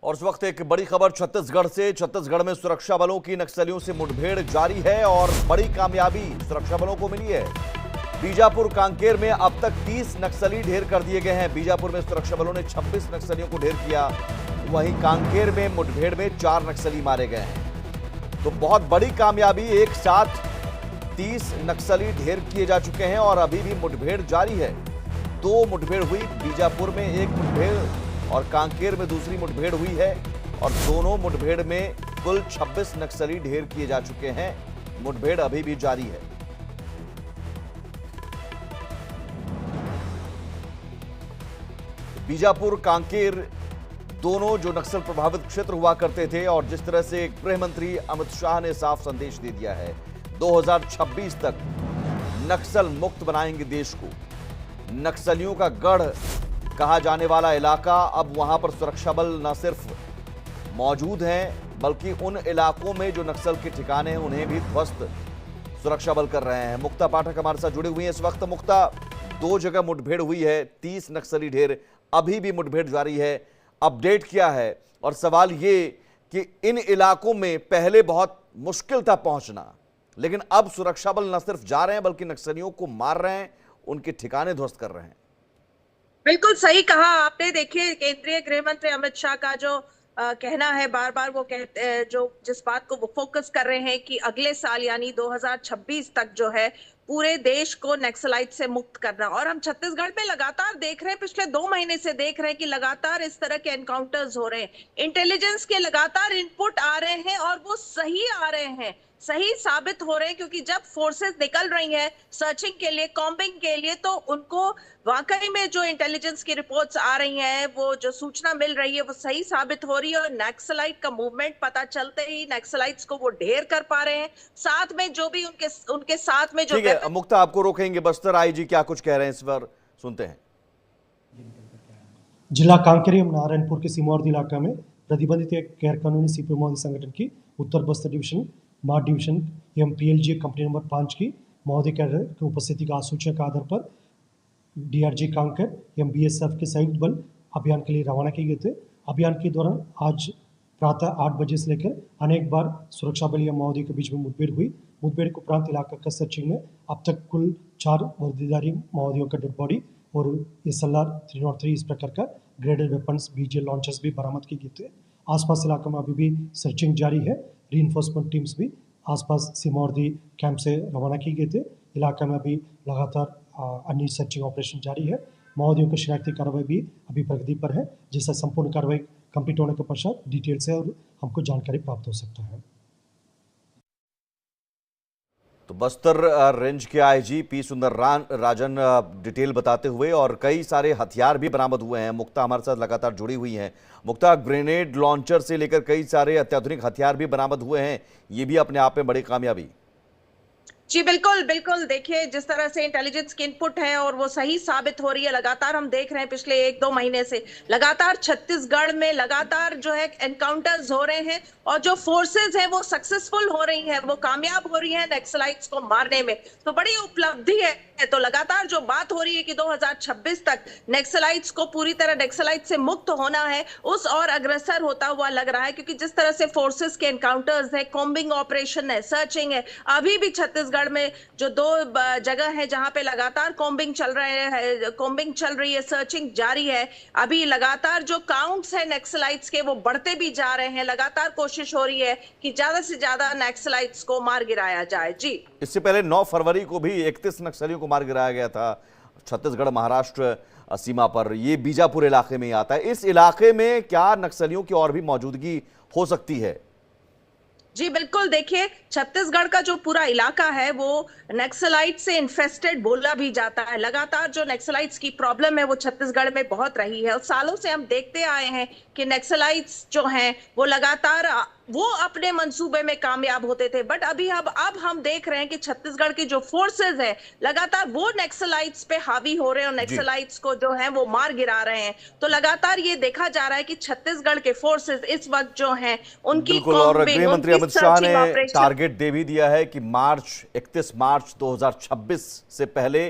और इस वक्त एक बड़ी खबर छत्तीसगढ़ से। छत्तीसगढ़ में सुरक्षा बलों की नक्सलियों से मुठभेड़ जारी है और बड़ी कामयाबी सुरक्षा बलों को मिली है। बीजापुर कांकेर में अब तक 30 नक्सली ढेर कर दिए गए हैं। बीजापुर में सुरक्षा बलों ने 26 नक्सलियों को ढेर किया, वहीं कांकेर में मुठभेड़ में 4 नक्सली मारे गए हैं। तो बहुत बड़ी कामयाबी, एक साथ 30 नक्सली ढेर किए जा चुके हैं और अभी भी मुठभेड़ जारी है। 2 मुठभेड़ हुई, बीजापुर में 1 मुठभेड़ और कांकेर में दूसरी मुठभेड़ हुई है और दोनों मुठभेड़ में कुल 26 नक्सली ढेर किए जा चुके हैं। मुठभेड़ अभी भी जारी है। बीजापुर कांकेर दोनों जो नक्सल प्रभावित क्षेत्र हुआ करते थे और जिस तरह से गृह मंत्री अमित शाह ने साफ संदेश दे दिया है 2026 तक नक्सल मुक्त बनाएंगे देश को। नक्सलियों का गढ़ कहा जाने वाला इलाका, अब वहां पर सुरक्षा बल न सिर्फ मौजूद हैं बल्कि उन इलाकों में जो नक्सल के ठिकाने हैं उन्हें भी ध्वस्त सुरक्षा बल कर रहे हैं। मुक्ता पाठक हमारे साथ जुड़ी हुई हैं इस वक्त। मुक्ता, 2 जगह मुठभेड़ हुई है, 30 नक्सली ढेर, अभी भी मुठभेड़ जारी है, अपडेट क्या है? और सवाल ये कि इन इलाकों में पहले बहुत मुश्किल था पहुंचना, लेकिन अब सुरक्षा बल न सिर्फ जा रहे हैं बल्कि नक्सलियों को मार रहे हैं, उनके ठिकाने ध्वस्त कर रहे हैं। बिल्कुल सही कहा आपने। देखिए, केंद्रीय गृह मंत्री अमित शाह का जो कहना है, बार बार वो कहते जो जिस बात को वो फोकस कर रहे हैं कि अगले साल यानी 2026 तक जो है पूरे देश को नक्सलाइट से मुक्त करना। और हम छत्तीसगढ़ में लगातार देख रहे हैं, पिछले 2 महीने से देख रहे हैं कि लगातार इस तरह के एनकाउंटर्स हो रहे हैं। इंटेलिजेंस के लगातार इनपुट आ रहे हैं और वो सही आ रहे हैं, सही साबित हो रहे हैं, क्योंकि जब फोर्सेस निकल रही हैं सर्चिंग के लिए, कॉम्बिंग के लिए, तो उनको वाकई में जो इंटेलिजेंस की रिपोर्ट्स आ रही हैं, वो जो सूचना मिल रही है वो सही साबित हो रही है। और नक्सलाइट का मूवमेंट पता चलते ही नक्सलाइट्स को वो ढेर कर पा रहे हैं। साथ में जो भी उनके साथ में जो ठीक है मुक्ता, आपको रोकेंगे। बस्तर आईजी क्या कुछ कह रहे हैं इस पर, सुनते हैं। जिला कांकेर एवं नारायणपुर के सीमावर्ती इलाका में प्रतिबंधित एक गैर कानूनी सीपीएम महोदय संगठन की उत्तर बस्तर डिवीजन, मार्ट डिवीजन एवं पीएलजी कंपनी नंबर 5 की महोदय कैडर की उपस्थिति का सूचना के आधार पर डीआरजी कांकेर एवं बीएसएफ के संयुक्त बल अभियान के लिए रवाना किए गए थे। अभियान के दौरान आज प्रातः 8 बजे से लेकर अनेक बार सुरक्षा बल एवं माओवादियों के बीच में मुठभेड़ हुई। मुठभेड़ के उपरांत इलाका का सर्चिंग में अब तक कुल 4 वर्दीधारी माओवादियों का डेड बॉडी और SLR 303 इस प्रकार का ग्रेडेड वेपन्स, BJ लॉन्चर्स भी बरामद किए गए थे। आसपास इलाकों में अभी भी सर्चिंग जारी है। रीइंफोर्समेंट टीम्स भी आसपास सीमावर्ती कैंप से रवाना किए गए थे। इलाका में अभी लगातार अन्य सर्चिंग ऑपरेशन जारी है। माओवादियों की शिनाख्ती कार्रवाई भी अभी प्रगति पर है, जिससे संपूर्ण कार्रवाई कंप्लीट होने के पश्चात डिटेल से और हमको जानकारी प्राप्त हो सकता है। तो बस्तर रेंज के आईजी पी सुंदर राजन डिटेल बताते हुए, और कई सारे हथियार भी बरामद हुए हैं। मुक्ता हमारे साथ लगातार जुड़ी हुई हैं। मुक्ता, ग्रेनेड लॉन्चर से लेकर कई सारे अत्याधुनिक हथियार भी बरामद हुए हैं, ये भी अपने आप में बड़ी कामयाबी। जी बिल्कुल बिल्कुल। देखिए, जिस तरह से इंटेलिजेंस की इनपुट है और वो सही साबित हो रही है, लगातार हम देख रहे हैं पिछले 1-2 महीने से लगातार छत्तीसगढ़ में लगातार जो है एनकाउंटर्स हो रहे हैं और जो फोर्सेस हैं वो सक्सेसफुल हो रही हैं, वो कामयाब हो रही हैं नक्सलाइट्स को मारने में। तो बड़ी उपलब्धि है। तो लगातार जो बात हो रही है कि 2026 तक नक्सलाइट्स को पूरी तरह नक्सलाइट से मुक्त होना है, उस और अग्रसर होता हुआ लग रहा है, क्योंकि जिस तरह से फोर्सेस के एनकाउंटर्स है, कॉम्बिंग ऑपरेशन है, सर्चिंग है। अभी भी छत्तीसगढ़ में जो 2 जगह है जहां पे लगातार कॉम्बिंग चल रही है, सर्चिंग जारी है। अभी लगातार जो काउंट्स है नक्सलाइट्स के वो बढ़ते भी जा रहे हैं। लगातार कोशिश हो रही है कि ज्यादा से ज्यादा नक्सलाइट्स को मार गिराया जाए। जी, इससे पहले 9 फरवरी को भी 31 नक्सलियों को मार गिराया गया था छत्तीसगढ़ महाराष्ट्र सीमा पर। ये बीजापुर इलाके में ही आता है। इस इलाके में क्या नक्सलियों की और भी मौजूदगी हो सकती है? जी बिल्कुल। देखिए, छत्तीसगढ़ का जो पूरा इलाका है वो नक्सलाइट से इन्फेस्टेड बोला भी जाता है। लगातार जो नक्सलाइट्स की प्रॉब्लम है वो छत्तीसगढ़ में बहुत रही है और सालों से हम देखते आए हैं कि नक्सलाइट्स जो हैं वो लगातार वो अपने मंसूबे में कामयाब होते थे। बट अभी अब हम देख रहे हैं कि छत्तीसगढ़ की जो फोर्सेस है लगातार वो नक्सलाइट्स पे हावी हो रहे हैं और नक्सलाइट्स को जो है वो मार गिरा रहे हैं। तो लगातार ये देखा जा रहा है कि छत्तीसगढ़ के फोर्सेस इस वक्त जो हैं उनकी और गृह मंत्री अमित शाह ने टारगेट दे भी दिया है कि 31 मार्च 2026 से पहले